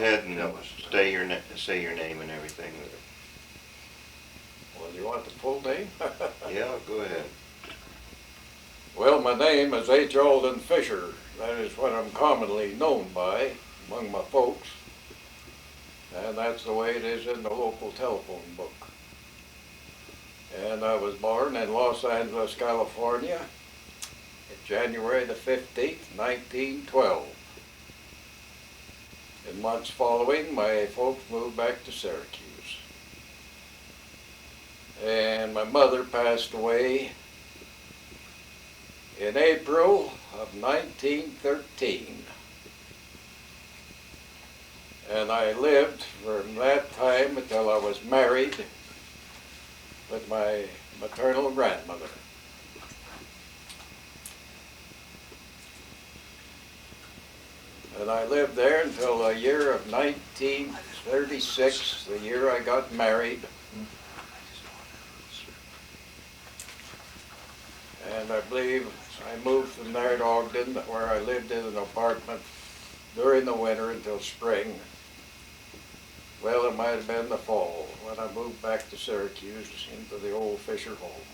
ahead and say your name and everything. Well, you want the full name? Yeah, go ahead. Well, my name is H. Alden Fisher. That is what I'm commonly known by among my folks. And that's the way it is in the local telephone book. And I was born in Los Angeles, California, January the 15th, 1912. In months following, my folks moved back to Syracuse. And my mother passed away in April of 1913. And I lived from that time until I was married with my maternal grandmother. And I lived there until the year of 1936, the year I got married. And I believe I moved from there to Ogden, where I lived in an apartment during the winter until spring. Well, it might have been the fall when I moved back to Syracuse into the old Fisher home.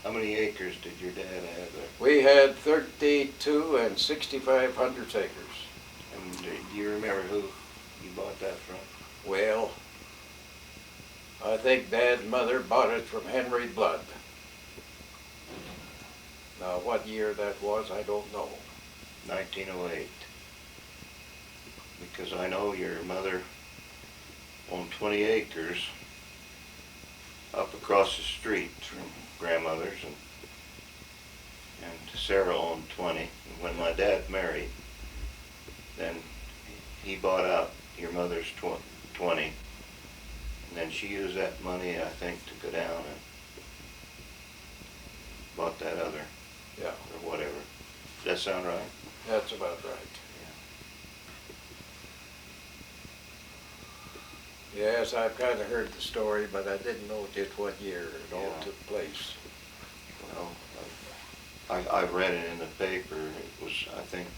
How many acres did your dad have there? We had 32 and 6,500 acres. And do you remember who you bought that from? Well, I think Dad and Mother bought it from Henry Blood. Now, what year that was, I don't know. 1908. Because I know your mother owned 20 acres up across the street from grandmother's, and Sarah owned 20. And when my dad married, then he bought out your mother's 20, and then she used that money, I think, to go down and bought that other, Yeah, or whatever. Does that sound right? that's about right. Yes, I've kind of heard the story, but I didn't know just what year it all took place. Well, I read it in the paper. It was, I think,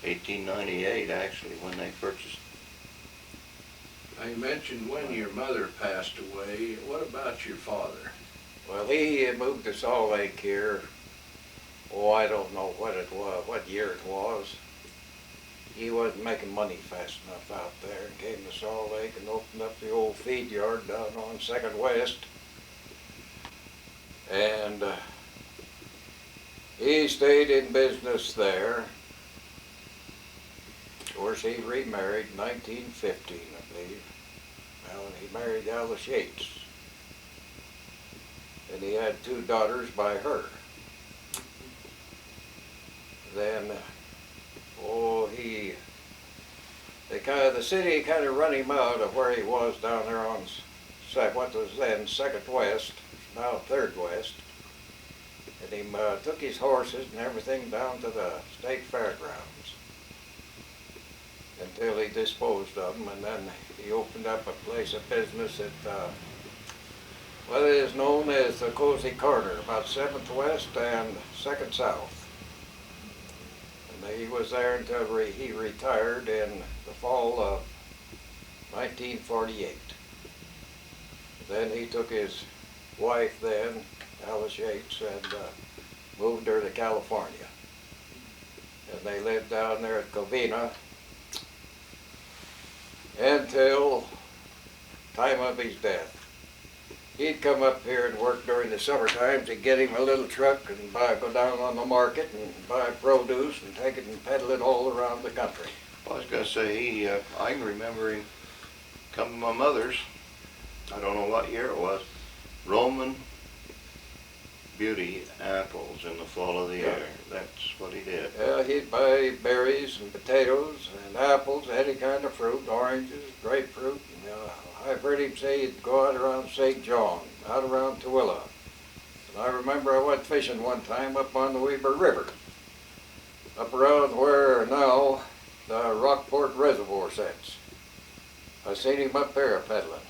1898 actually when they purchased. Now, you mentioned when your mother passed away. What about your father? Well, he moved to Salt Lake here. Oh, I don't know what it was, what year it was. He wasn't making money fast enough out there and came to Salt Lake and opened up the old feed yard down on 2nd West. And he stayed in business there. Of course, he remarried in 1915, I believe. Well, he married Alice Yates. And he had 2 daughters by her. Then the city kind of run him out of where he was down there on what was then 2nd West, now 3rd West. And he took his horses and everything down to the state fairgrounds until he disposed of them, and then he opened up a place of business at what is known as the Cozy Corner, about 7th West and 2nd South. He was there until he retired in the fall of 1948. Then he took his wife then, Alice Yates, and moved her to California. And they lived down there at Covina until time of his death. He'd come up here and work during the summer times. He'd get him a little truck and go down on the market and buy produce and take it and peddle it all around the country. I was going to say, I can remember him coming to my mother's, I don't know what year it was, Roman Beauty apples in the fall of the year. That's what he did. Yeah, he'd buy berries and potatoes and apples, any kind of fruit, oranges, grapefruit. I've heard him say he'd go out around St. John, out around Tooele. And I remember I went fishing one time up on the Weber River, up around where now the Rockport Reservoir sits. I seen him up there peddling.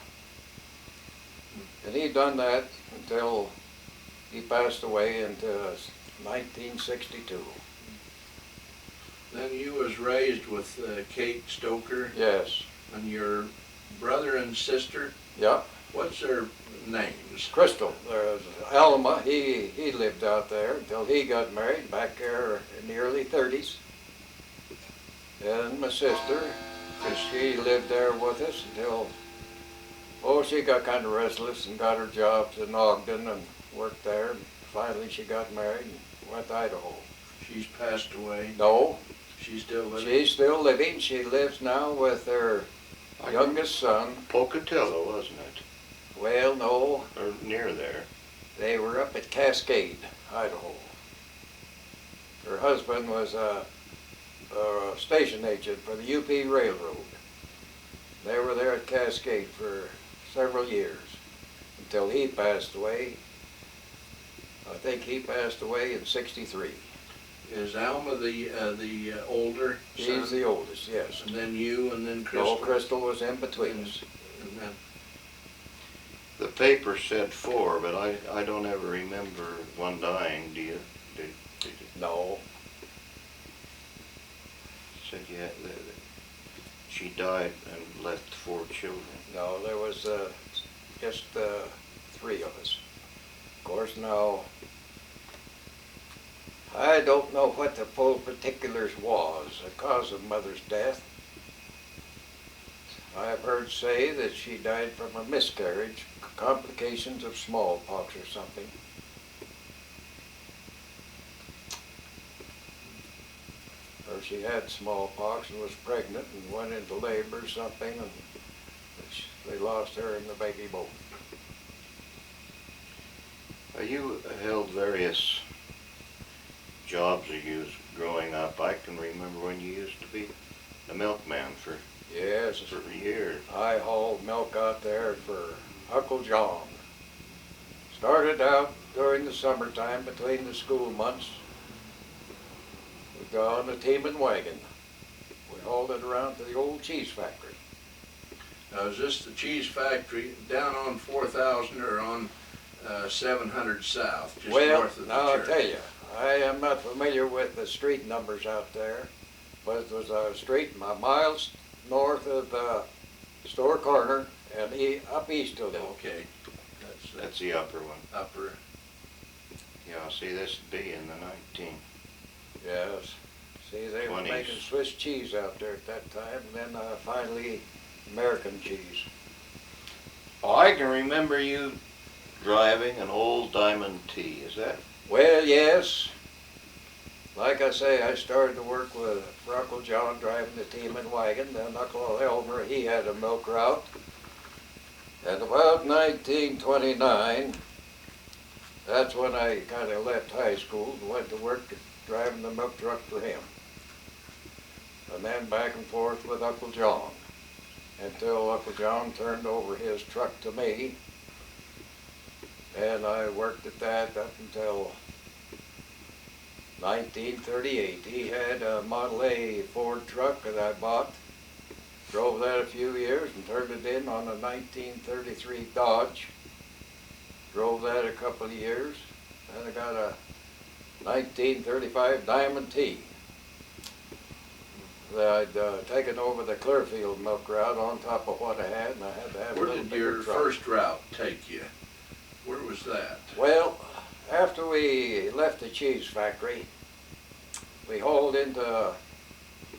And he'd done that until he passed away in 1962. Then you was raised with Kate Stoker Yes, and your brother and sister. yep. What's their names? Crystal, there's Alma, he lived out there until he got married back there in the early 30s. And my sister, she lived there with us until, she got kind of restless and got her jobs in Ogden and worked there. And finally she got married and went to Idaho. She's passed away. No, She's still living. she's still living. She lives now with her youngest son. Pocatello, wasn't it? Well, no, Or near there. they were up at Cascade, Idaho. Her husband was a station agent for the UP Railroad. They were there at Cascade for several years until he passed away. I think he passed away in '63. Is Alma the older son? He's the oldest, yes. And then you, and then Crystal. No, Crystal was in between us. And then, The paper said 4, but I don't ever remember one dying, do you? Did you? No, Said she died and left 4 children. no, there was just 3 of us. Of course, now, I don't know what the full particulars was, the cause of Mother's death. I've heard say that she died from a miscarriage, complications of smallpox or something. Or she had smallpox and was pregnant and went into labor or something, and they lost her in the baby boat. You held various jobs you used growing up. I can remember when you used to be a milkman for Yes, years. I hauled milk out there for Uncle John. Started out during the summertime between the school months. We'd go on the team and wagon. We hauled it around to the old cheese factory. now is this the cheese factory down on 4,000 or on 700 South, just Well, north of the now I'll church? tell you, I am not familiar with the street numbers out there, but it was a street miles north of the store corner and up east of it. Okay, That's the upper one. upper. Yeah, see, this would be in the 19. Yes. See, they were 20s. making Swiss cheese out there at that time, and then finally American cheese. Oh, I can remember you driving an old Diamond T. Is that? Well, yes. Like I say, I started to work for Uncle John driving the team and wagon. Then Uncle Elmer, he had a milk route. And about 1929, that's when I kind of left high school and went to work driving the milk truck for him. And then back and forth with Uncle John until Uncle John turned over his truck to me. And I worked at that up until 1938. He had a Model A Ford truck that I bought. Drove that a few years and turned it in on a 1933 Dodge. Drove that a couple of years. Then I got a 1935 Diamond T. I'd taken over the Clearfield milk route on top of what I had, and I had to have a Where little did bigger your truck. first route take you? Where was that? Well, after we left the cheese factory, we hauled into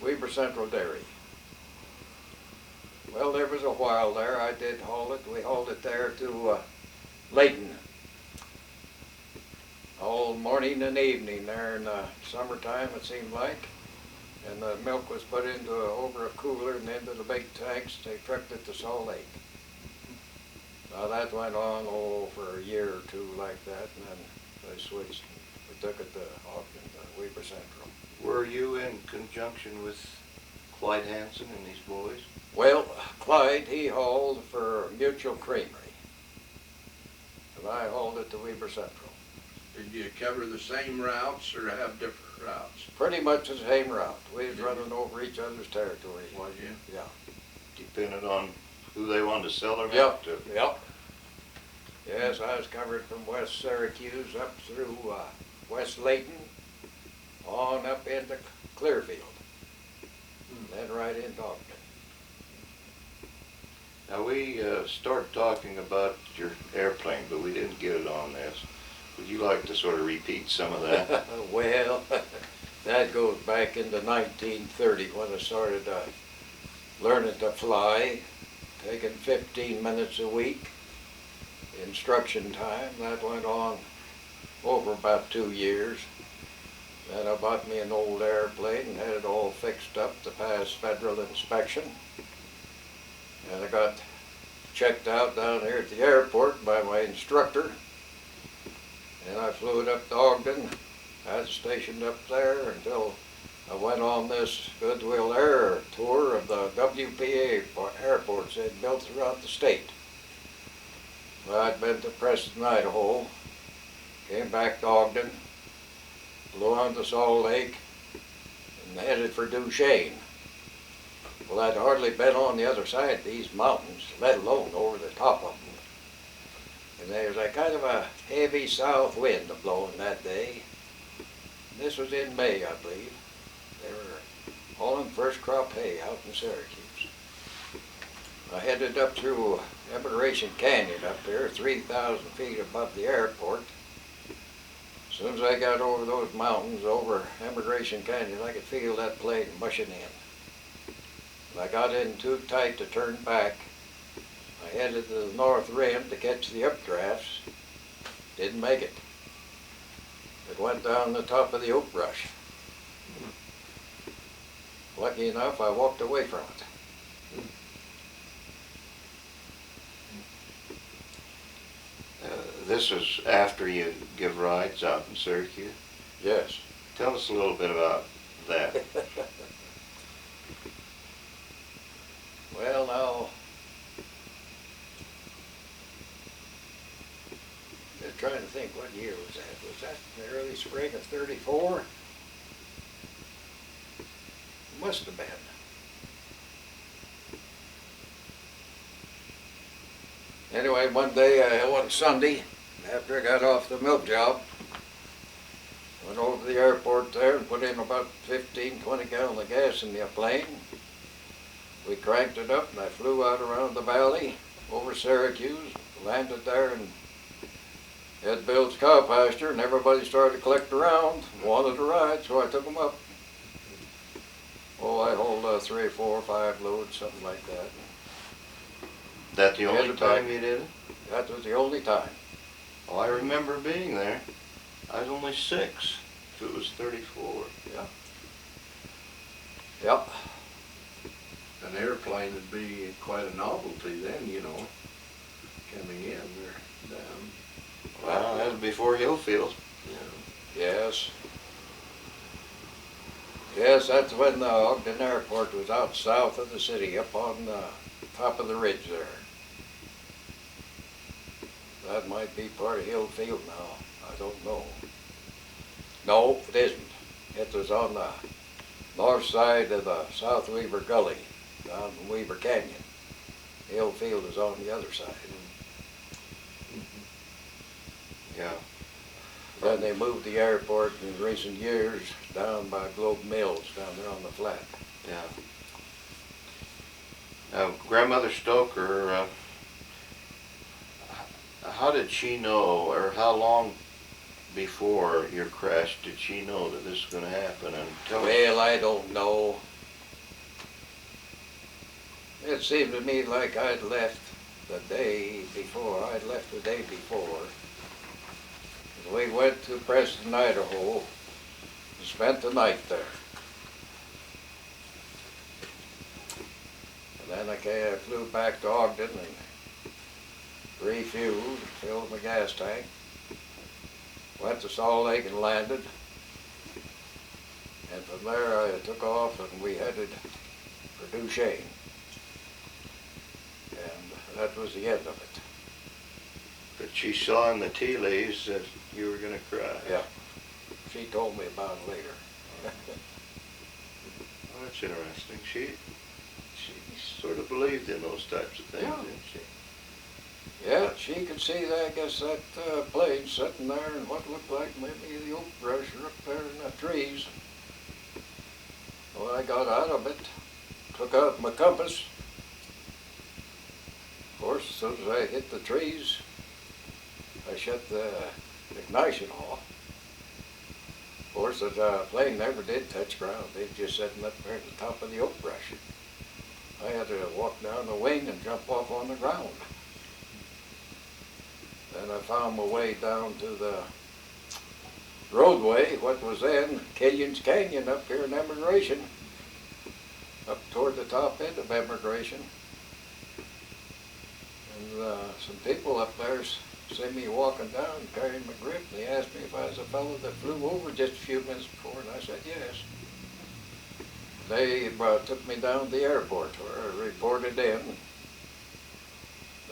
Weber Central Dairy. Well, there was a while there. I did haul it. We hauled it there to Layton. All morning and evening there in the summertime, it seemed like. And the milk was put into over a cooler and into the big tanks. They trucked it to Salt Lake. Now that went on for a year or two like that, and then they switched. We took it to Ogden, to Weber Central. Were you in conjunction with Clyde Hansen and these boys? Well, Clyde, he hauled for Mutual Creamery, and I hauled it to Weber Central. Did you cover the same routes or have different routes? Pretty much the same route. We was running over each other's territory. Was you? Yeah. Depended on who they wanted to sell their Yep. milk to. Yep. Yes, I was covered from West Syracuse up through West Layton, on up into Clearfield. then right into Ogden. Now, we started talking about your airplane, but we didn't get it on this. Would you like to sort of repeat some of that? Well, that goes back into 1930 when I started learning to fly, taking 15 minutes a week, instruction time. That went on over about 2 years. Then I bought me an old airplane and had it all fixed up to pass federal inspection. And I got checked out down here at the airport by my instructor. And I flew it up to Ogden. I was stationed up there until I went on this Goodwill Air tour of the WPA airports they'd built throughout the state. Well, I'd been to Preston, Idaho, came back to Ogden, flew on to Salt Lake, and headed for Duchesne. Well, I'd hardly been on the other side of these mountains, let alone over the top of them. And there was a kind of a heavy south wind blowing that day. This was in May, I believe. They were hauling first crop hay out in Syracuse. I headed up through Emigration Canyon up there, 3,000 feet above the airport. As soon as I got over those mountains, over Emigration Canyon, I could feel that plane mushing in. I got in too tight to turn back. I headed to the north rim to catch the updrafts. Didn't make it. It went down the top of the oak brush. Lucky enough, I walked away from it. This was after you give rides out in Syracuse. Yes. Tell us a little bit about that. Well, now, just trying to think, what year was that? Was that in the early spring of '34? Must have been. Anyway, one day, one Sunday, after I got off the milk job, went over to the airport there and put in about 15, 20 gallons of gas in the plane. We cranked it up and I flew out around the valley over Syracuse, landed there in Ed Bill's cow pasture, and everybody started to collect around, wanted a ride, so I took them up. Oh, I hauled 3, 4, 5 loads, something like that. That the only Headed time back. you did it? That was the only time. Oh, I remember being there. I was only 6, if it was 34. Yep. An airplane would be quite a novelty then, you know, coming in or down. Well, that was before Hillfield. Yes. Yes, that's when the Ogden Airport was out south of the city, up on the top of the ridge there. That might be part of Hillfield now. I don't know. No, it isn't. It was on the north side of the South Weaver Gully, down in Weaver Canyon. Hillfield is on the other side. Yeah. Then they moved the airport in recent years down by Globe Mills, down there on the flat. Yeah. Now, Grandmother Stoker, how did she know, or how long before your crash did she know that this was going to happen? And tell us. Well, I don't know. It seemed to me like I'd left the day before. I'd left the day before. We went to Preston, Idaho, and spent the night there. And then I flew back to Ogden and refueled, filled my gas tank, went to Salt Lake and landed. And from there I took off and we headed for Duchesne. And that was the end of it. But she saw in the tea leaves that you were going to cry. Yeah. She told me about it later. Well, that's interesting. She sort of believed in those types of things, Yeah. didn't she? Yeah, she could see that, I guess, that plane sitting there in what looked like maybe the oak brush or up there in the trees. Well, I got out of it, took out my compass. Of course, as soon as I hit the trees, I shut the ignition off. Of course, the plane never did touch ground. They just sitting up there at the top of the oak brush. I had to walk down the wing and jump off on the ground. Then I found my way down to the roadway, what was then Killian's Canyon up here in Immigration, up toward the top end of Immigration. And some people up there see me walking down carrying my grip, and they asked me if I was the fellow that flew over just a few minutes before, and I said yes. They took me down to the airport where I reported in.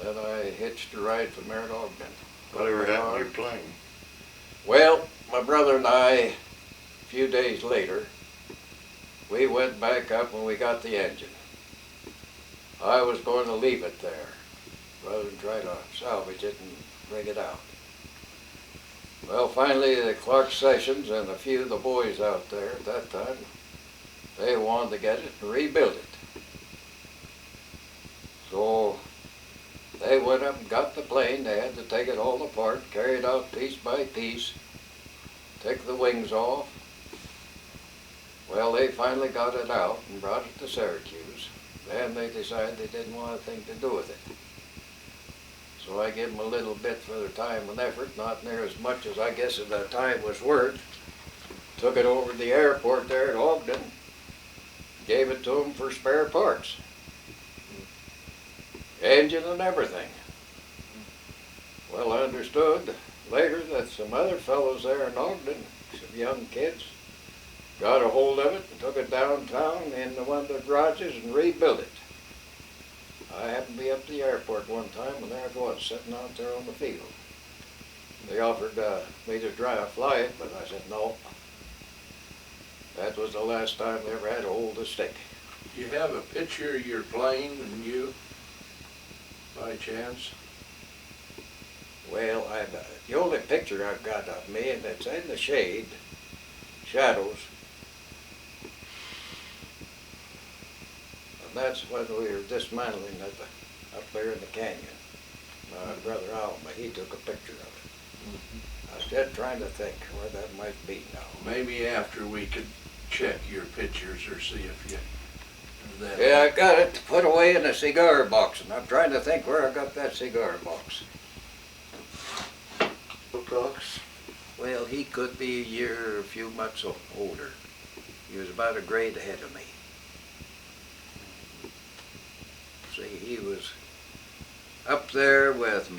Then I hitched a ride from there to Ogden. Whatever happened to your plane? Well, my brother and I, a few days later, we went back up and we got the engine. I was going to leave it there rather than try to salvage it and bring it out. Well, finally, the Clark Sessions and a few of the boys out there at that time, they wanted to get it and rebuild it. So they went up and got the plane. They had to take it all apart, carry it out piece by piece, take the wings off. Well, they finally got it out and brought it to Syracuse. Then they decided they didn't want a thing to do with it. So I gave them a little bit for their time and effort, not near as much as I guess at that time was worth. Took it over to the airport there at Ogden, gave it to them for spare parts. Engine and everything. Well, I understood later that some other fellows there in Ogden, some young kids, got a hold of it and took it downtown into one of the garages and rebuilt it. I happened to be up to the airport one time and there it was, sitting out there on the field. They offered me to fly it, but I said no. That was the last time they ever had to hold a stick. Do you have a picture of your plane and you, by chance? Well, the only picture I've got of me, and it's in the shadows. And that's when we were dismantling it up there in the canyon. My brother Alma, he took a picture of it. I was just trying to think where that might be now. Maybe after we could check your pictures or see if you... Yeah, I got it put away in a cigar box, and I'm trying to think where I got that cigar box. Wilcox? Well, he could be a year or a few months older. He was about a grade ahead of me. See, he was up there with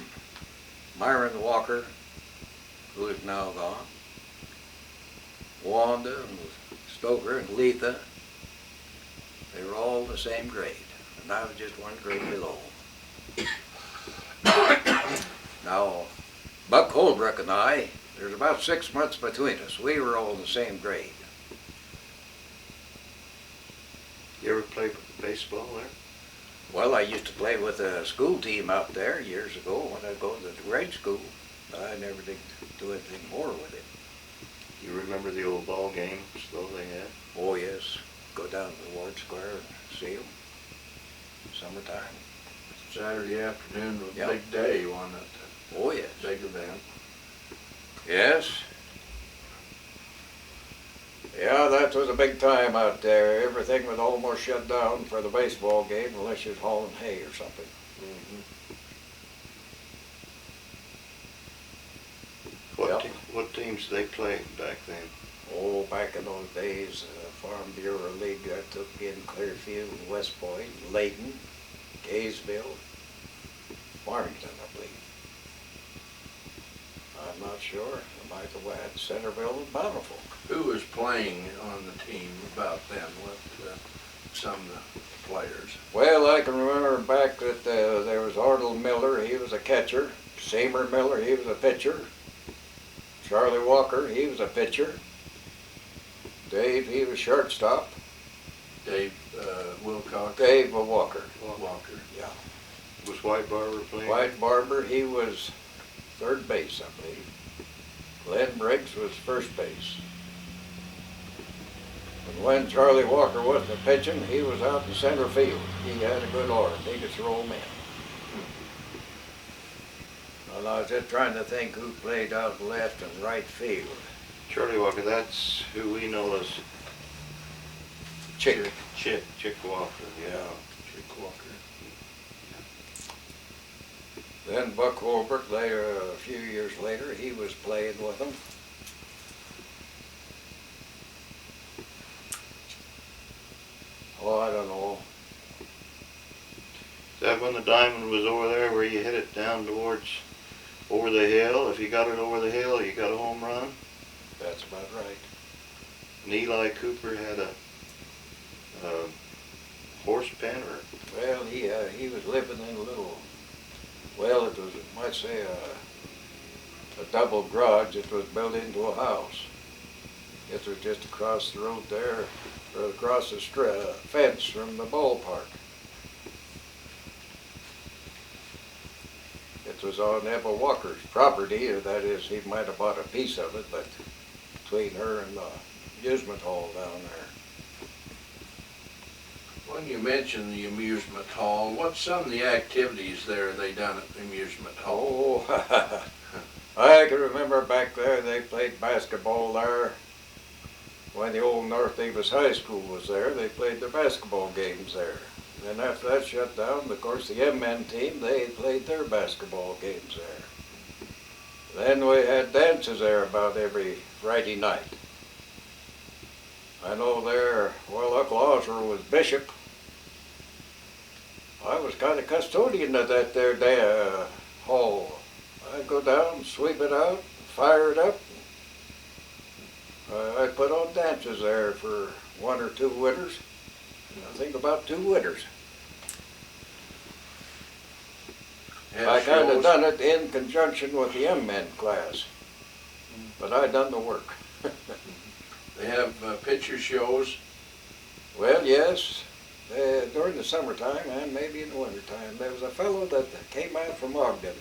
Myron Walker, who is now gone, Wanda and Stoker and Letha. They were all the same grade, and I was just one grade below. Now, Buck Holbrook and I, there's about 6 months between us. We were all in the same grade. You ever played baseball there? Well, I used to play with a school team out there years ago when I'd go to the grade school. I never did do anything more with it. You remember the old ball games though they had? Oh yes, go down to Ward Square and see them. Summertime. Saturday afternoon was a Yep. big day, wasn't it? Oh yes. Big event. Yes. Yeah, that was a big time out there. Everything was almost shut down for the baseball game unless you was hauling hay or something. Yep. What teams did they play back then? Oh, back in those days, Farm Bureau League, I took in Clearfield and West Point, Layton, Gaysville, Farmington, I believe. I'm not sure. I might have had Centerville and Bountiful. Who was playing on the team about then? What some of the players? Well, I can remember back that there was Arnold Miller, he was a catcher. Seymour Miller, he was a pitcher. Charlie Walker, he was a pitcher. Dave, he was shortstop. Dave Wilcox. Dave Walker. Walker. Yeah. Was White Barber playing? White Barber, he was third base, I believe. Glenn Briggs was first base. And when Charlie Walker wasn't pitching, he was out in center field. He had a good arm. He could throw 'em in. Well, I was just trying to think who played out left and right field. Charlie Walker, that's who we know as Chick. Chick Walker, yeah. Chick Walker. Then Buck Hurbert, later, a few years later, he was playing with them. Oh, I don't know. Is that when the diamond was over there where you hit it down towards, over the hill? If you got it over the hill, you got a home run? That's about right. And Eli Cooper had a horse pen or? Well, he was living in a little, well, it was, I might say, a double garage that was built into a house. It was just across the road there, or across the fence from the ballpark. It was on Ebba Walker's property, or that is, he might have bought a piece of it, but between her and the amusement hall down there. When you mention the amusement hall, what's some of the activities there they done at the amusement hall? Oh, I can remember back there they played basketball there. When the old North Davis High School was there, they played their basketball games there. Then after that shut down, of course, the M-Men team, they played their basketball games there. Then we had dances there about every Friday night. I know there, well, Uncle Osler was bishop. I was kind of custodian of that there hall. I'd go down, sweep it out, fire it up. I'd put on dances there for 1 or 2 winters. I think about 2 winters. Have I kind of shows? done it in conjunction with the M-Men class, but I done the work. They have picture shows. Well, yes, during the summertime and maybe in the wintertime, there was a fellow that came out from Ogden.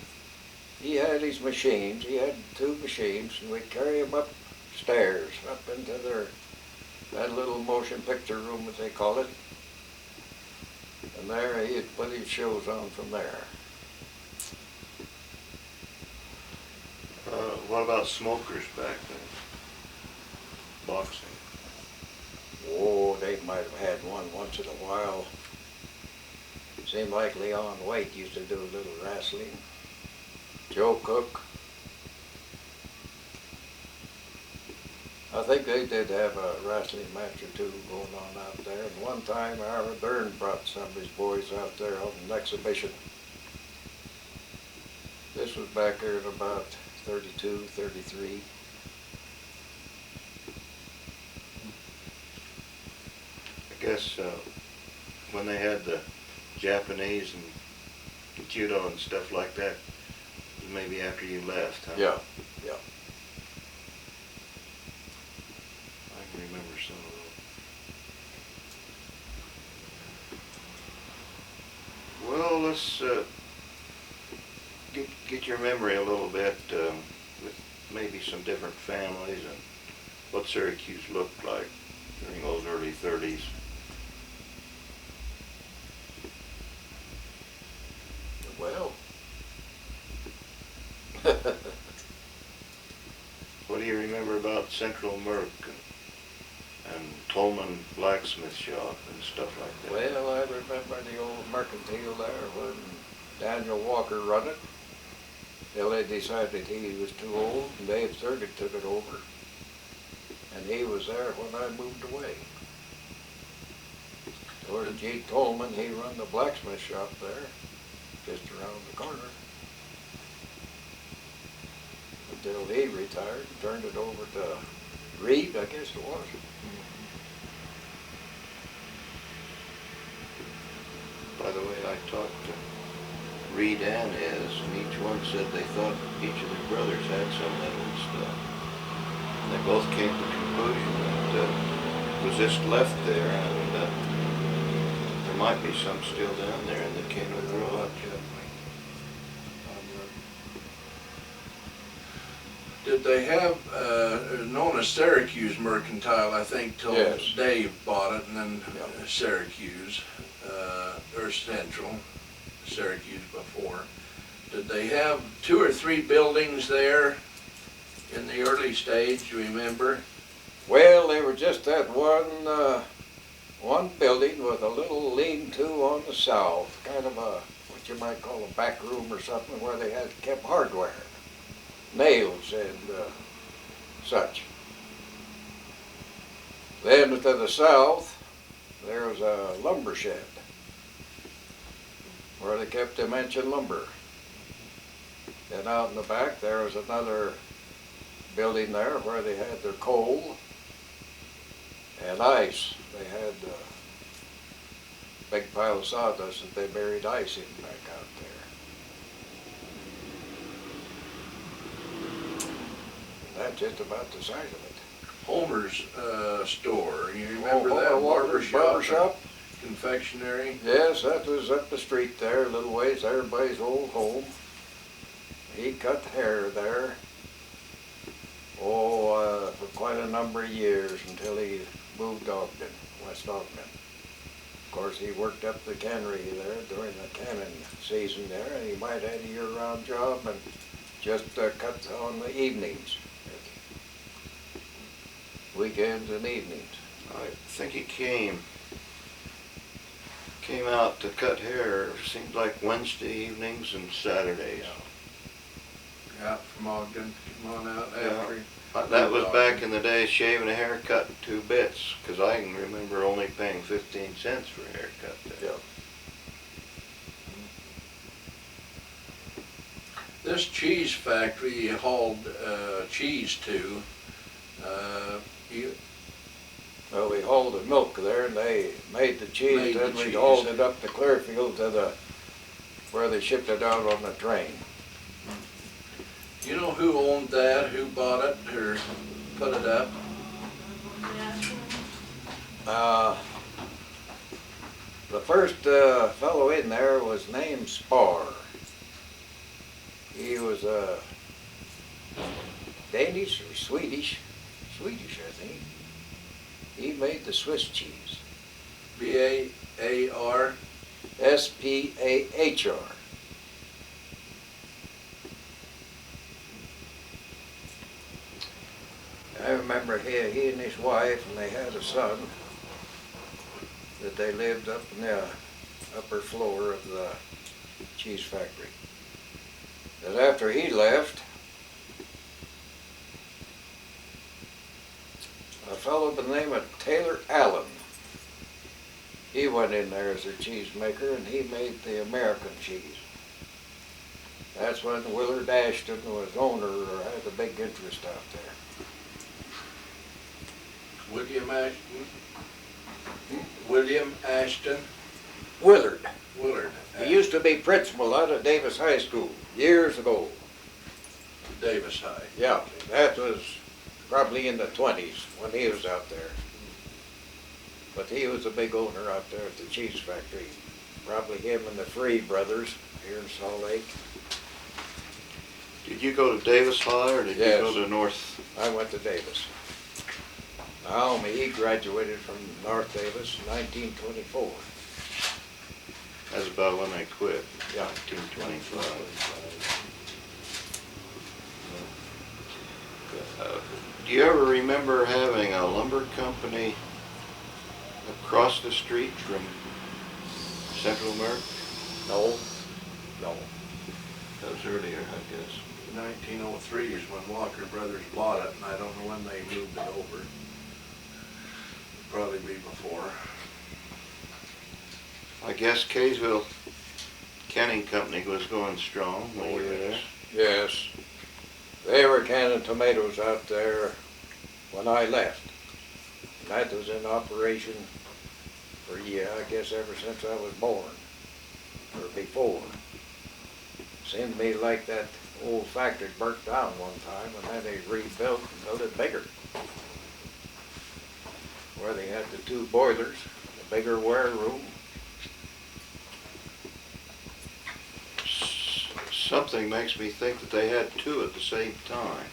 He had his machines. He had 2 machines, and we'd carry him upstairs, up into that little motion picture room, as they call it. And there he'd put his shows on from there. What about smokers back then? Boxing. Oh, they might have had one once in a while. Seemed like Leon White used to do a little wrestling. Joe Cook. I think they did have a wrestling match or 2 going on out there. And one time, Ira Byrne brought some of his boys out there on an exhibition. This was back there in about 32, 33. I guess when they had the Japanese and judo and stuff like that, maybe after you left, huh? Yeah, yeah. I can remember some of those. Well, let's get your memory a little bit with maybe some different families and what Syracuse looked like during those early 30s. Well. What do you remember about Central Merc and Tolman Blacksmith Shop and stuff like that? Well, I remember the old mercantile there when Daniel Walker run it. Till they decided he was too old, and Dave Thurgood took it over. And he was there when I moved away. George G. Tolman, he run the blacksmith shop there, just around the corner. Until he retired and turned it over to Reed, I guess it was. By the way, I talked to Reed and Ez, and each one said they thought each of their brothers had some of that old stuff. And they both came to the conclusion that it was just left there, and there might be some still down there in the Kenwood Road. Did they have, known as Syracuse Mercantile, I think, till Yes. Dave bought it, and then Yep. Syracuse, or Central, Syracuse before. Did they have 2 or 3 buildings there in the early stage, you remember? Well, they were just that one building with a little lean-to on the south, kind of a, what you might call a back room or something, where they had kept hardware, nails and such. Then to the south, there was a lumber shed where they kept dimension lumber. Then out in the back, there was another building there where they had their coal and ice. They had a big pile of sawdust that they buried ice in back out there. That's just about the size of it. Homer's store, you remember Oh, that? Homer Walker's barber shop? Confectionery? Yes, that was up the street there, a little ways, everybody's old home. He cut hair there, for quite a number of years until he moved to Ogden, West Ogden. Of course, he worked up the cannery there during the canning season there, and he might have had a year-round job and just cut on the evenings, weekends and evenings. I think he came out to cut hair, seemed like Wednesday evenings and Saturdays. Out from Ogden, come on out Yeah. after. That was back in the day, shaving a haircut 2 bits, because I can remember only paying 15 cents for a haircut there. Yeah. This cheese factory you hauled cheese to, Well, we hauled the milk there and they made the cheese, Made the then we cheese. hauled it up to Clearfield to where they shipped it out on the train. you know who owned that, who bought it, or put it up? The first fellow in there was named Spar. He was Danish or Swedish, I think. He made the Swiss cheese. B-A-A-R? S-P-A-H-R. I remember he and his wife, and they had a son, that they lived up in the upper floor of the cheese factory. And after he left, a fellow by the name of Taylor Allen, he went in there as a cheese maker, and he made the American cheese. That's when Willard Ashton was owner, or had a big interest out there. William Ashton? William Ashton? Willard. Willard. He used to be principal out of Davis High School years ago. Davis High. Yeah, that was probably in the 20s when he was out there. But he was a big owner out there at the cheese factory. Probably him and the Free brothers here in Salt Lake. Did you go to Davis High or did Yes. you go to North? I went to Davis. Naomi, he graduated from North Davis in 1924. That's about when I quit, Yeah. 1925. Do you ever remember having a lumber company across the street from Central America? No, no. That was earlier, I guess. 1903 is when Walker Brothers bought it, and I don't know when they moved it over. Probably be before. I guess Kaysville Canning Company was going strong when you were there. Yes. They were canning tomatoes out there when I left. That was in operation for, I guess ever since I was born, or before. Seemed to me like that old factory burnt down one time, and then they rebuilt and built it bigger. Where they had the 2 boilers, the bigger ware room. Something makes me think that they had 2 at the same time.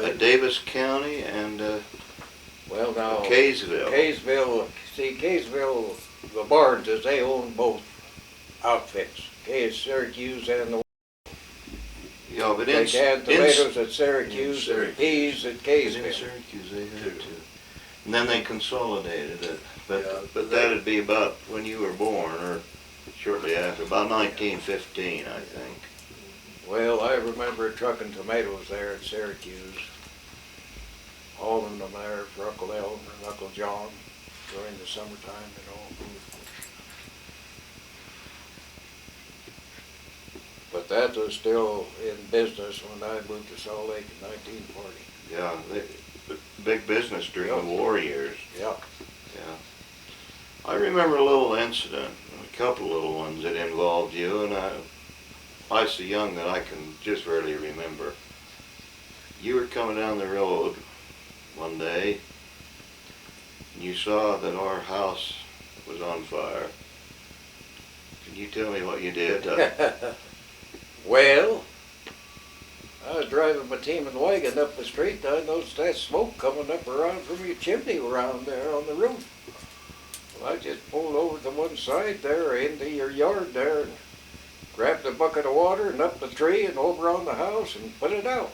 Davis County and Well, now, Kaysville. Kaysville, the Barneses, they own both outfits, Syracuse and the, Yeah, but they had tomatoes at Syracuse In and peas at Kaysville. Syracuse they had Two. two. And then they consolidated it. But Yeah, but that'd be about when you were born, or shortly after, about 1915, I think. Well, I remember trucking tomatoes there at Syracuse, hauling them there for Uncle Elm and Uncle John during the summertime, you know. But that was still in business when I moved to Salt Lake in 1940. Yeah, big business during the war years. Yeah. Yeah. I remember a little incident, a couple little ones that involved you, and I was so young that I can just barely remember. You were coming down the road one day, and you saw that our house was on fire. Can you tell me what you did? Well, I was driving my team and wagon up the street, and I noticed that smoke coming up around from your chimney around there on the roof. Well, I just pulled over to one side there into your yard there and grabbed a bucket of water and up the tree and over on the house and put it out.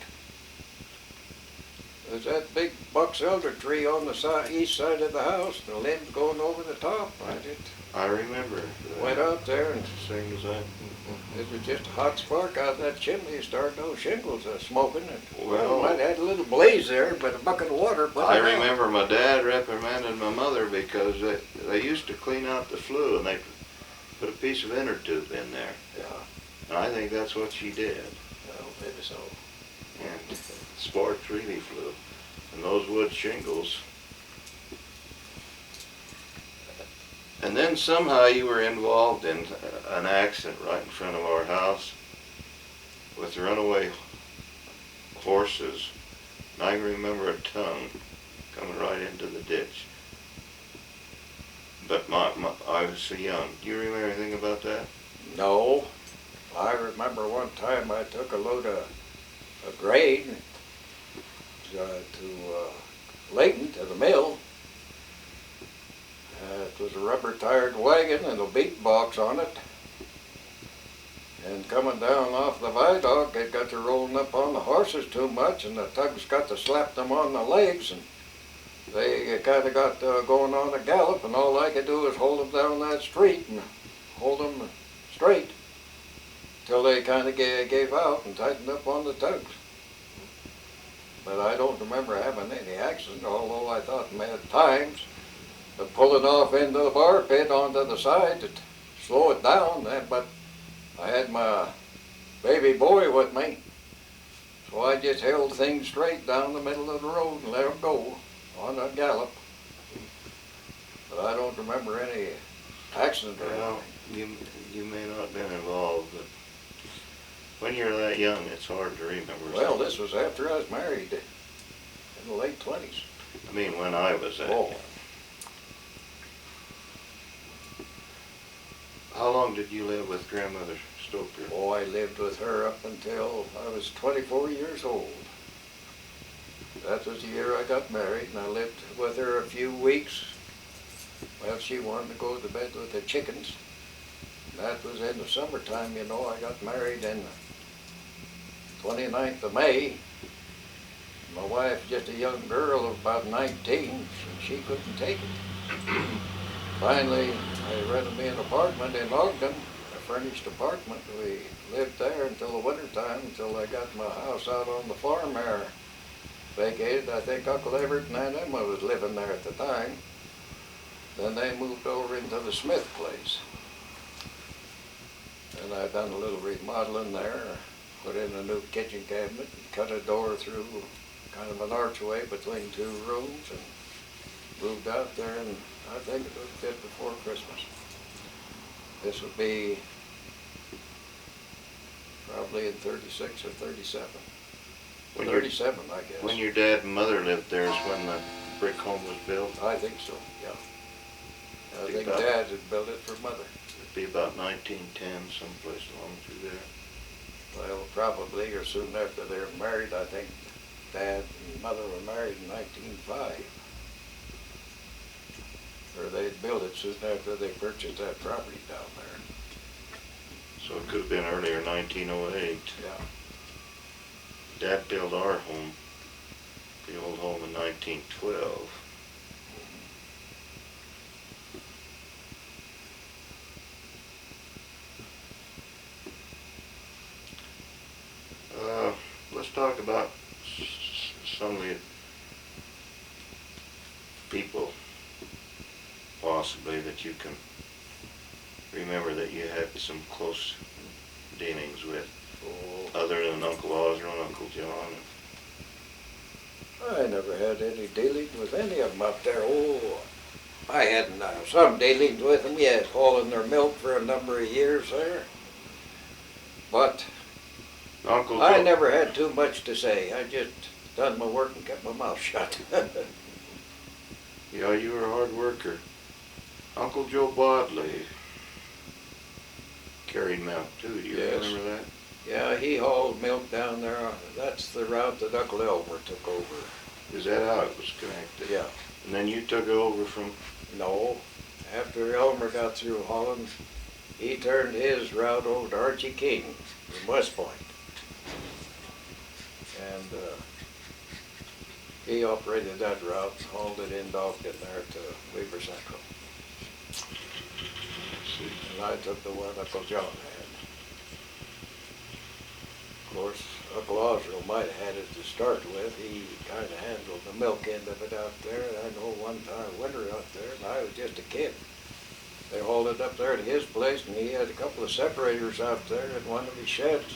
There's that big box elder tree on the east side of the house, the limbs going over the top. I just I remember. went out there and Same as I. it was just a hot spark out of that chimney. It started those shingles smoking. And, Well, might have had a little blaze there, but a bucket of water put I it out. remember my dad reprimanded my mother because they used to clean out the flue and they put a piece of inner tube in there. Yeah, And I think that's what she did. well, maybe so. And sparks really flew. And those wood shingles. And then somehow you were involved in an accident right in front of our house with runaway horses. And I can remember a tongue coming right into the ditch. But I was so young. Do you remember anything about that? No, I remember one time I took a load of grain to Layton, to the mill. It was a rubber-tired wagon and a beat box on it. And coming down off the viaduct, it got to rolling up on the horses too much, and the tugs got to slap them on the legs, and they kind of got going on a gallop, and all I could do was hold them down that street and hold them straight till they kind of gave out and tightened up on the tugs. But I don't remember having any accident, although I thought many times of pulling off into the bar pit onto the side to slow it down. But I had my baby boy with me, so I just held things straight down the middle of the road and let him go on a gallop. But I don't remember any accident or Well, anything. you may not have been involved, but when you're that young, it's hard to remember. Well, this was after I was married in the late 20s. I mean, when I was that Oh. young. How long did you live with Grandmother Stoker? Oh, I lived with her up until I was 24 years old. That was the year I got married, and I lived with her a few weeks. Well, she wanted to go to bed with the chickens. That was in the summertime, you know. I got married in the 29th of May. My wife, just a young girl of about 19, and she couldn't take it. Finally, I rented me an apartment in Ogden, a furnished apartment. We lived there until the winter time, until I got my house out on the farm there vacated. I think Uncle Everett and Aunt Emma was living there at the time. Then they moved over into the Smith place. And I done a little remodeling there, put in a new kitchen cabinet, and cut a door through kind of an archway between two rooms, and moved out there, and I think it was just before Christmas. This would be probably in 36 or 37. When 37, I guess. When your dad and mother lived there is when the brick home was built? I think so, yeah. I think about- Dad had built it for Mother. It'd be about 1910, someplace along through there. Well, probably, or soon after they were married, I think Dad and Mother were married in 1905. Or they'd built it soon after they purchased that property down there. So it could have been earlier, 1908. Yeah. Dad built our home, the old home, in 1912. Let's talk about some of the people, possibly, that you can remember that you had some close dealings with, other than Uncle Ozra and Uncle John. I never had any dealings with any of them up there. Oh, I had some dealings with them, yes, hauling their milk for a number of years there. But Uncle I Joe, never had too much to say. I just done my work and kept my mouth shut. yeah, you were a hard worker. Uncle Joe Bodley carried milk too. Do you Yes. remember that? Yeah, he hauled milk down there. That's the route that Uncle Elmer took over. Is that how it was connected? Yeah. And then you took over from. No, after Elmer got through hauling, he turned his route over to Archie King in West Point. And he operated that route and hauled it in Dogton there to Weaver Central. And I took the one Uncle John had. Of course, Uncle Osro might have had it to start with. He kind of handled the milk end of it out there. And I know one time winter out there, and I was just a kid. They hauled it up there to his place, and he had a couple of separators out there in one of his sheds.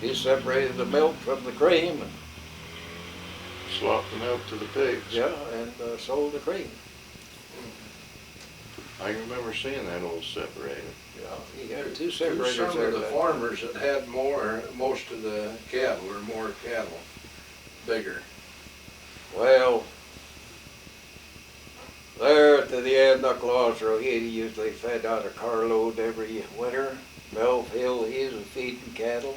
He separated the milk from the cream, and Slop the milk to the pigs. yeah, and sold the cream. I remember seeing that old separator. Yeah, he had two separators Some there. of the that- farmers that had most of the cattle, or more cattle, bigger. Well, there to the end, Uncle Osro, he usually fed out a carload every winter. Melv Hill, he was feeding cattle.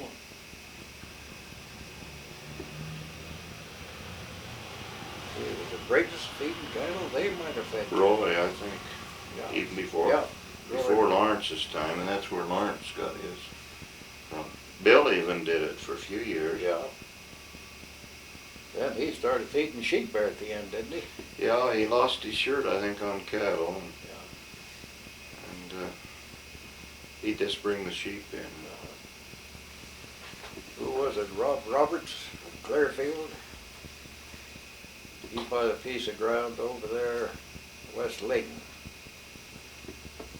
He was the greatest feeding cattle they might have fed. Roy, I think, Yeah. even before Yeah. before Lawrence's time, and that's where Lawrence got his from. Bill even did it for a few years. Yeah. Then he started feeding sheep there at the end, didn't he? Yeah, he lost his shirt, I think, on cattle, and he'd just bring the sheep in. Who was it? Roberts from Clearfield? He bought a piece of ground over there, West Layton.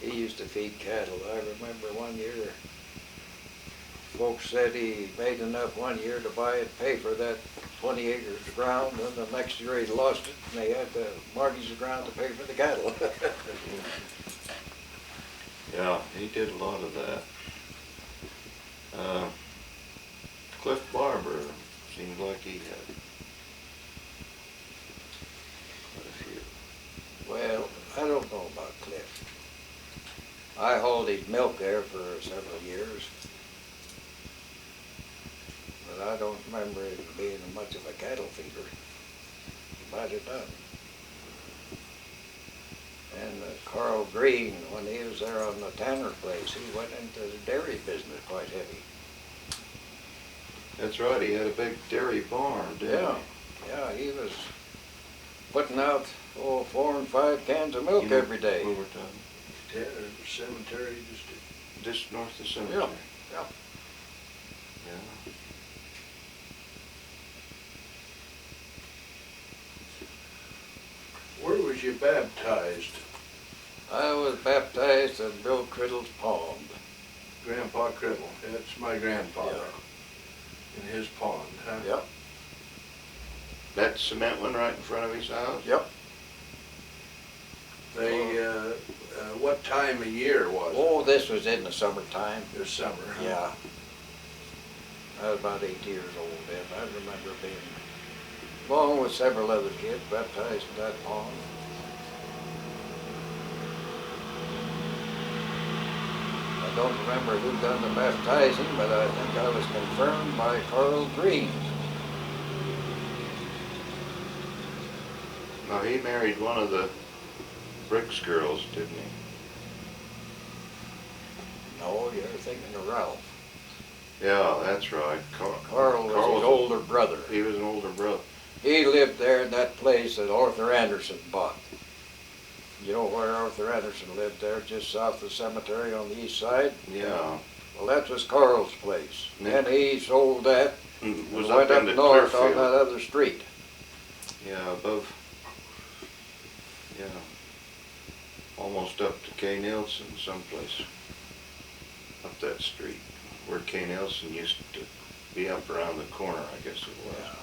He used to feed cattle. I remember one year, folks said he made enough one year to buy and pay for that 20 acres of ground, and the next year he lost it, and they had to mortgage the ground to pay for the cattle. Yeah, he did a lot of that. Cliff Barber seemed like he had quite a few. Well, I don't know about Cliff. I hauled his milk there for several years, but I don't remember him being much of a cattle feeder. He might have done. And Carl Green, when he was there on the Tanner place, he went into the dairy business quite heavy. That's right, he had a big dairy barn, didn't Yeah, yeah, he was putting out 4 and 5 cans of milk You know, every day. we were done. Cemetery Just north of the cemetery. Yeah. Yeah. Where was you baptized? I was baptized in Bill Criddle's pond. Grandpa Cribble. That's my grandfather. Yeah. In his pond, huh? Yep. That cement one right in front of his house? Yep. They, what time of year was it? Oh, this was in the summertime. This summer, huh? Yeah. I was about 8 years old then. I remember being, along with several other kids, baptized in that pond. I don't remember who done the baptizing, but I think I was confirmed by Carl Green. Oh, he married one of the Bricks girls, didn't he? No, you're thinking of Ralph. Yeah, that's right. Carl was his older brother. He was an older brother. He lived there in that place that Arthur Anderson bought. You know where Arthur Anderson lived there, just south of the cemetery on the east side? Yeah. Well, that was Carl's place. And he sold that Was and up went up into north on Clearfield. that other street. Yeah, above. Yeah. Almost up to K. Nielsen someplace. Up that street. Where K. Nielsen used to be up around the corner, I guess it was. Yeah.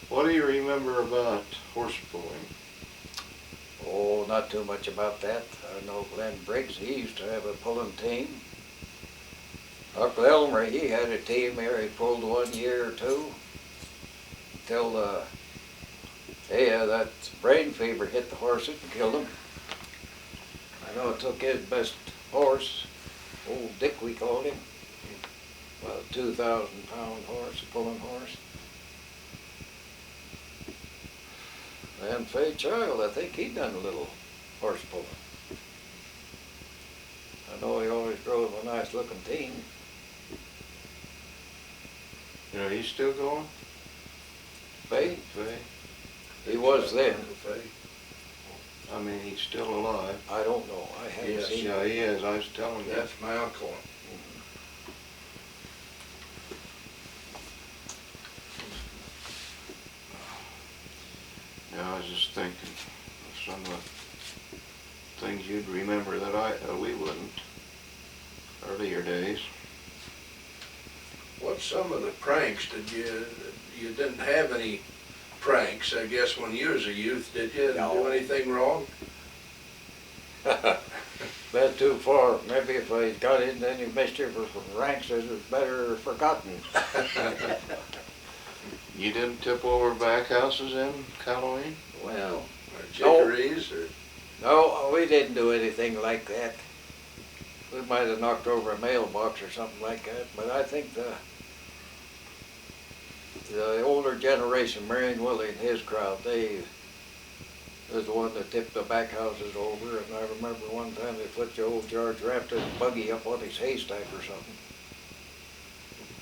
What do you remember about horse pulling? Oh, not too much about that. I know Glenn Briggs, he used to have a pulling team. Uncle Elmer, he had a team there, he pulled 1 year or two. Till that brain fever hit the horses and killed them. I know it took his best horse, old Dick we called him, about a 2,000-pound horse, a pulling horse. And Fay Child, I think he done a little horse pulling. I know he always drove a nice looking team. You know, he's still going? Fay, Fay? he was then. I mean, he's still alive. I don't know, I haven't Yes. seen Yeah, him. he is. I was telling you. That's my uncle. Yeah, I was just thinking of some of the things you'd remember that we wouldn't. Earlier days. What's some of the pranks you didn't have any pranks, I guess, when you was a youth, did you? Didn't do No. anything wrong? Been too far. Maybe if I got into any mischief or ranks, it was better forgotten. You didn't tip over back houses in Halloween? Well, Or chicories, or? no, we didn't do anything like that. We might have knocked over a mailbox or something like that, but I think the older generation, Marion Willie and his crowd, they was the one that tipped the back houses over, and I remember one time they put old George Rampton's buggy up on his haystack or something.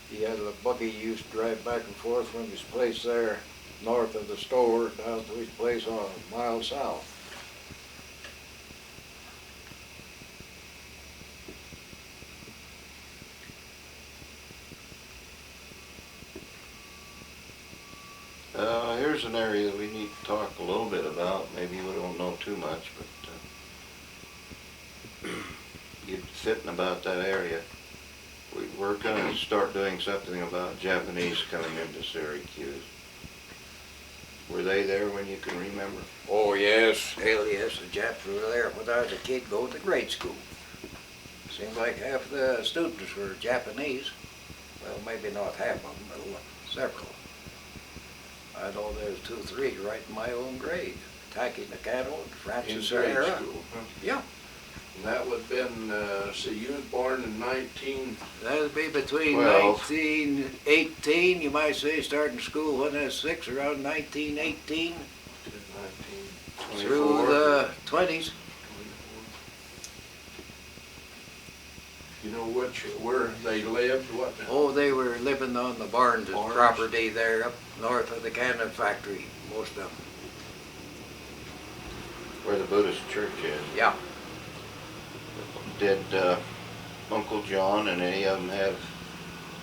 He had a buggy he used to drive back and forth from his place there north of the store down to his place on a mile south. Here's an area that we need to talk a little bit about. Maybe we don't know too much, but you're fitting about that area. We're going to start doing something about Japanese coming into Syracuse. Were they there when you can remember? Oh, yes. Hell, yes, the Japs were there when I was a kid going to grade school. Seemed like half the students were Japanese. Well, maybe not half of them, but several. I know there's 2 or 3 right in my own grade. Taki Nakano and In Francis grade Sahara. school, huh? Yeah. And that would have been, so you was born in 19... That would be between 12. 1918, you might say, starting school when I was 6, around 1918, through 24? the 20s. You know where they lived, what? Oh, they were living on the Barnes' Barnes? property there up north of the cannon factory, most of them. Where the Buddhist church is. Yeah. Did Uncle John and any of them have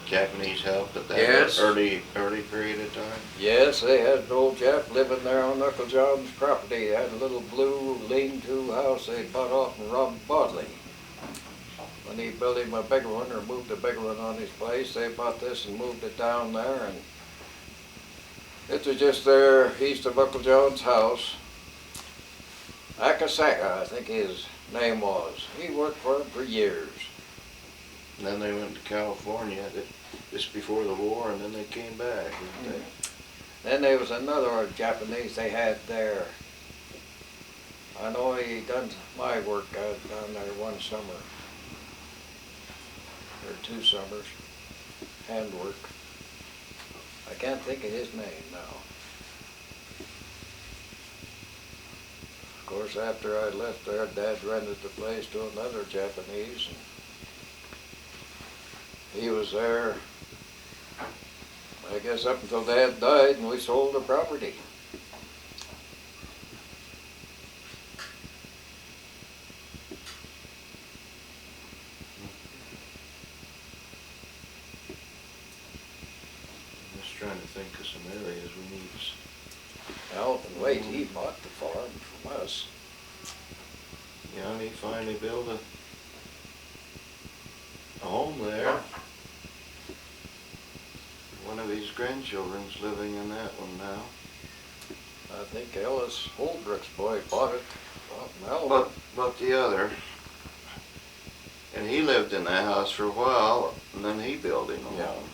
Japanese help at that Yes. early period of time? Yes, they had an old Jap living there on Uncle John's property. They had a little blue lean-to house they bought off from Rob Bodley. When he built him a bigger one, or moved a bigger one on his place, they bought this and moved it down there, and it was just there east of Uncle John's house. Akasaka, I think his name was. He worked for him for years. And then they went to California just before the war, and then they came back, didn't they? Then there was another Japanese they had there. I know he done my work down there one summer, or 2 summers, handwork. I can't think of his name now. Of course, after I left there, Dad rented the place to another Japanese, and he was there, I guess, up until Dad died, and we sold the property. I'm just trying to think of some areas we need. Alvin Waite, he bought the farm from us. Yeah, he finally built a home there. One of his grandchildren's living in that one now. I think Ellis Holbrook's boy bought it from Alvin. But the other, and he lived in that house for a while, and then he built him a Yeah. home.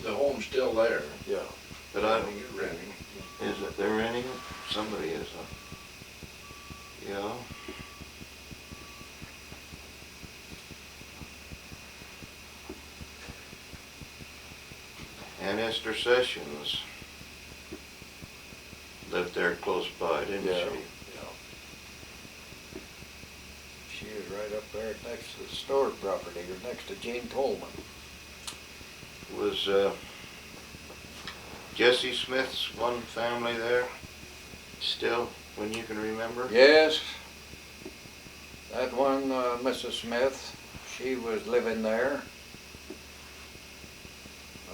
The home's still there. Yeah. But I, You're renting. is it, they're renting it? Somebody is, yeah. And Esther Sessions lived there close by, didn't Yeah. she? She was right up there next to the store property, or next to Gene Coleman. Was Jesse Smith's one family there still, when you can remember? Yes. That one, Mrs. Smith, she was living there.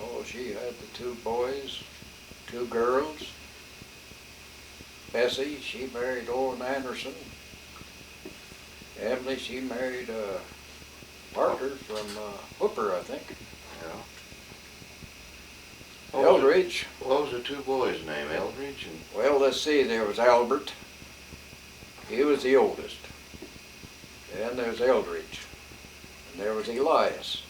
Oh, she had the two boys, two girls. Bessie, she married Owen Anderson. Emily, she married Parker from Hooper, I think. Yeah. Eldridge. What was the two boys' name, Eldridge and? Well, let's see, there was Albert. He was the oldest. Then there's Eldridge. And there was Elias.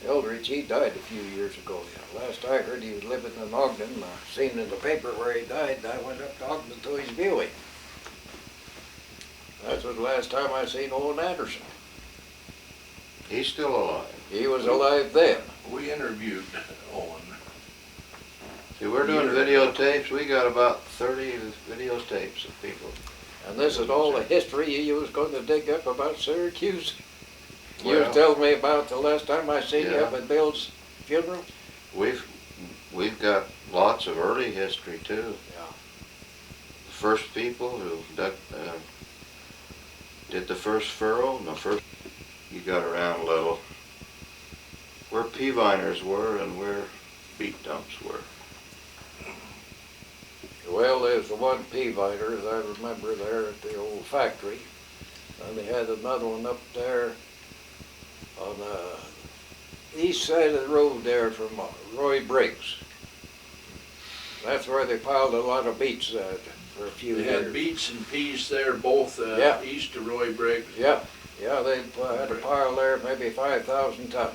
Eldridge, he died a few years ago. Yeah. Last I heard, he was living in Ogden. I seen in the paper where he died, and I went up to Ogden to his viewing. That was the last time I seen Owen Anderson. He's still alive. He was alive then. We interviewed Owen. See, we're doing videotapes. We got about 30 videotapes of people. And this is all the history you was going to dig up about Syracuse. You Well, was telling me about the last time I seen you yeah. up at Bill's funeral. We've got lots of early history too. Yeah. The first people who did the first furrow, and the first, you got around a little, where pea viners were and where beet dumps were. Well, there's the one pea viner that I remember there at the old factory. And they had another one up there on the east side of the road there from Roy Briggs. That's where they piled a lot of beets for a few They years. had beets and peas there, both Yeah. east of Roy Briggs. Yeah, they had a pile there, maybe 5,000 tons.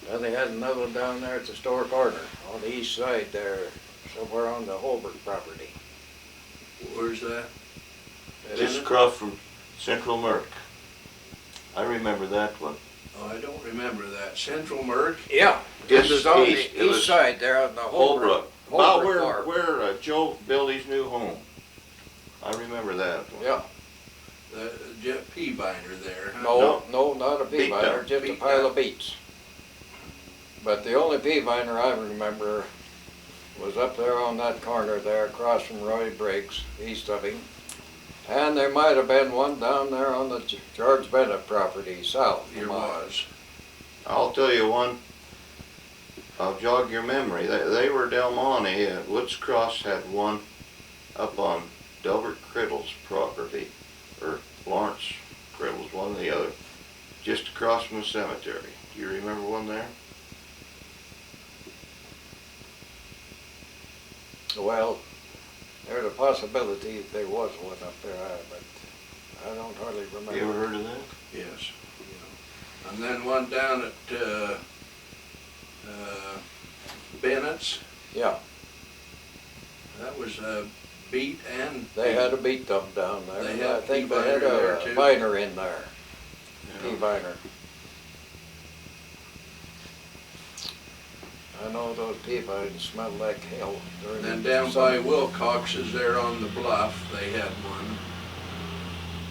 And they had another one down there at the store corner on the east side there, somewhere on the Hurbert property. Where's that? Just across from Central Merck. I remember that one. Oh, I don't remember that. Central Merck? Yeah, Just it was on east, the it east was side there on the Holbrook. Holbrook About farm. where Joe built his new home. I remember that one. Yeah, The pea binder there, huh? no, not a pea Beet viner, dump, just a beet pile dump. of beets. But the only pea viner I remember was up there on that corner there across from Roy Briggs, east of him. And there might have been one down there on the George Bennett property, south. There of mine. was. I'll tell you one. I'll jog your memory. They were Del Monte. Woods Cross had one up on Delbert Criddle's property, or Lawrence Criddle's, one or the other, just across from the cemetery. Do you remember one there? Well, there's a possibility that there was one up there, but I don't hardly remember. You ever heard of that? Yes. And then one down at Bennett's. Yeah, That was beet and they had a beet dump down there. They had I think pea they had viner there, a too. viner in there, pea Yeah. viner. know those people smelled like hell. And then down by Wilcox's there on the bluff, they had one.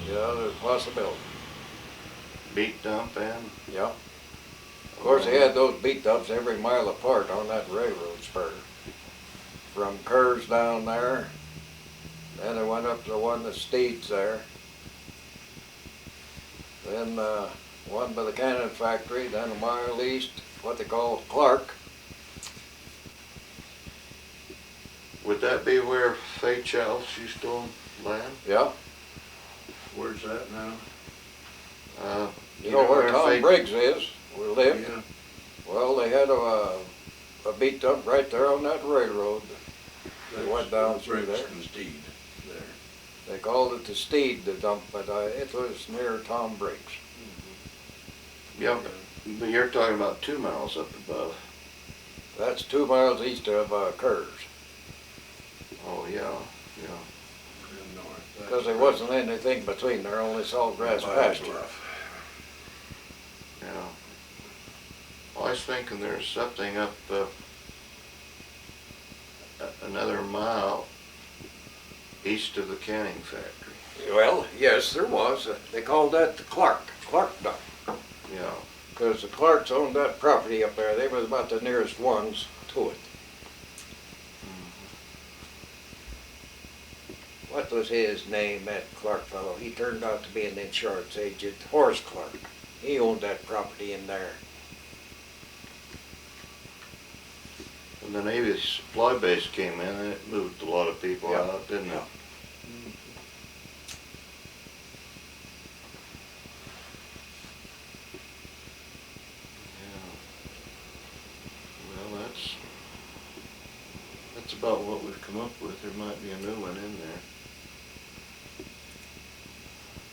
Yeah, there's a possibility. Beat dump and? Yeah. Of course, they had those beat dumps every mile apart on that railroad spur. From Kerr's down there, then they went up to one that Steed's there. Then one by the cannon factory, then a mile east, what they call Clark. Would that be where Faye Childs used to own land? Yeah. Where's that now? You know where Tom Faye- Briggs is, we lived? Yeah, Well, they had a beat dump right there on that railroad. They went down through there. Brixton's deed there. They called it the Steed, the dump, but it was near Tom Briggs. Yeah, but you're talking about 2 miles up above. That's 2 miles east of Kerr's, Oh, yeah, yeah. And north. because there wasn't anything between there, only salt grass By the pasture. bluff. Yeah. Well, I was thinking there's something up another mile east of the canning factory. Well, yes, there was. They called that the Clark dump, Yeah. because the Clarks owned that property up there. They was about the nearest ones to it. What was his name, that Clark fellow? He turned out to be an insurance agent, Horace Clark. He owned that property in there. When the Navy supply base came in, it moved a lot of people Yeah. out, didn't it? Yeah. Yeah. Well, that's about what we've come up with. There might be a new one in there.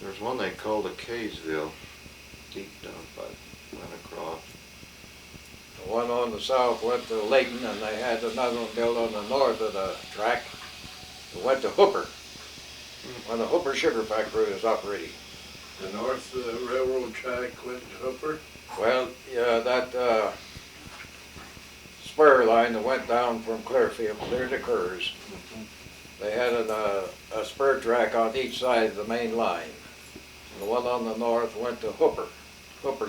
There's one they called the Kaysville deep dump I went across. The one on the south went to Layton, and they had another one built on the north of the track. It went to Hooper, when the Hooper Sugar Factory was operating. The north railroad track went to Hooper. Well, yeah, that spur line that went down from Clearfield clear to Kerr's, they had a spur track on each side of the main line. And the one on the north went to Hooper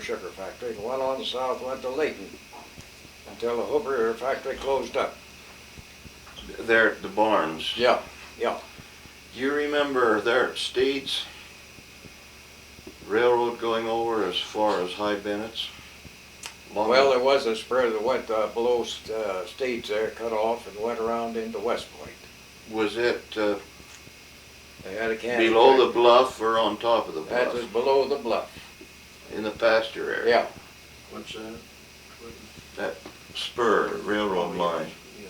Sugar Factory. The one on the south went to Layton, until the Hooper factory closed up. There at the barns. Yeah, yeah. Do you remember there at Steed's? Railroad going over as far as High Bennett's? Well, there was a spur that went below Steed's there, cut off, and went around into West Point. Was it They had a candy below the factory. bluff or on top of the That was bluff? below the bluff. In the pasture area? Yeah. What's that? That spur, railroad Oh, yeah. line. Yeah.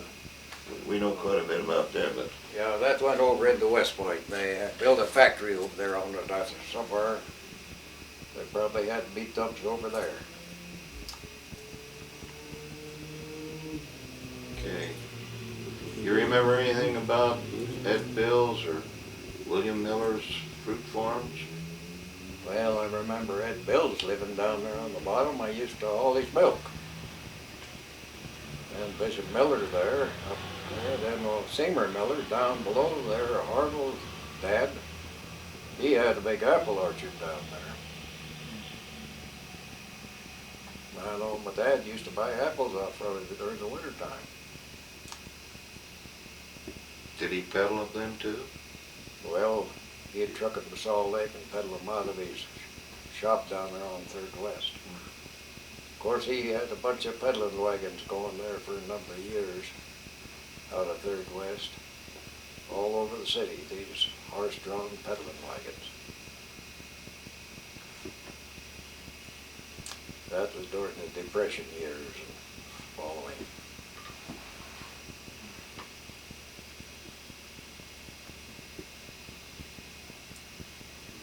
We know quite a bit about that, but Yeah, that went over into West Point. They built a factory over there on it, somewhere. They probably had beat dumps over there. okay. You remember anything about Ed Bill's or William Miller's fruit farms? Well, I remember Ed Bill's living down there on the bottom. I used to haul his milk. And Bishop Miller there, up there, then Seymour Miller down below there, Harville's dad. He had a big apple orchard down there. I know my dad used to buy apples off from it during the winter time. Did he peddle them too? Well, he'd truck it to Salt Lake and peddle them out of his shop down there on 3rd West. Of course, he had a bunch of peddling wagons going there for a number of years out of 3rd West, all over the city, these horse-drawn peddling wagons. That was during the Depression years and following.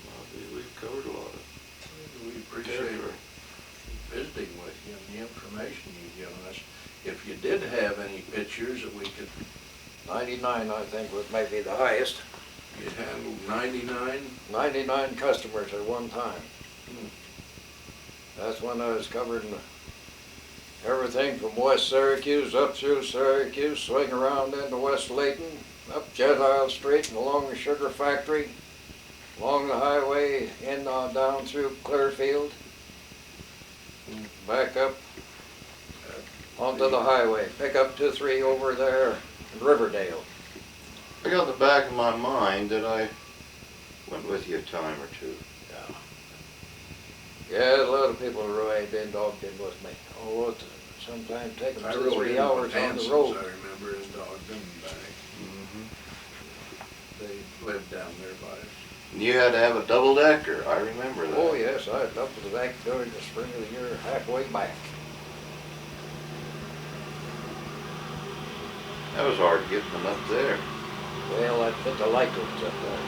Well, we've covered a lot of We appreciate territory. visiting with you and the information you've given us. If you did have any pictures that we could, 99, I think, was maybe the highest. you handled 99? 99 customers at one time. Hmm. That's when I was covering Everything from West Syracuse up through Syracuse, swing around into West Layton, up Jet Isle Street and along the sugar factory, along the highway, down through Clearfield, and back up onto the highway. Pick up 2-3 over there in Riverdale. I got in the back of my mind that I went with you a time or two. Yeah, a lot of people really been dogged in with me. Oh, sometimes taking I 2 or rode 3 in hours on Hanson's, the road. I remember, and dogged them back. Mm-hmm. They lived down there by us. You had to have a double decker. I remember that. Oh yes, I was up to the back during the spring of the year, halfway back. That was hard getting them up there. Well, I put the Lycos up there.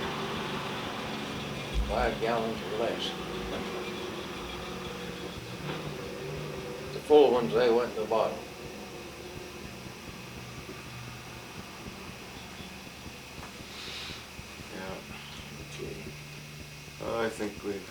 5 gallons or less. The full ones, they went in the bottom. Yeah. Okay. I think we've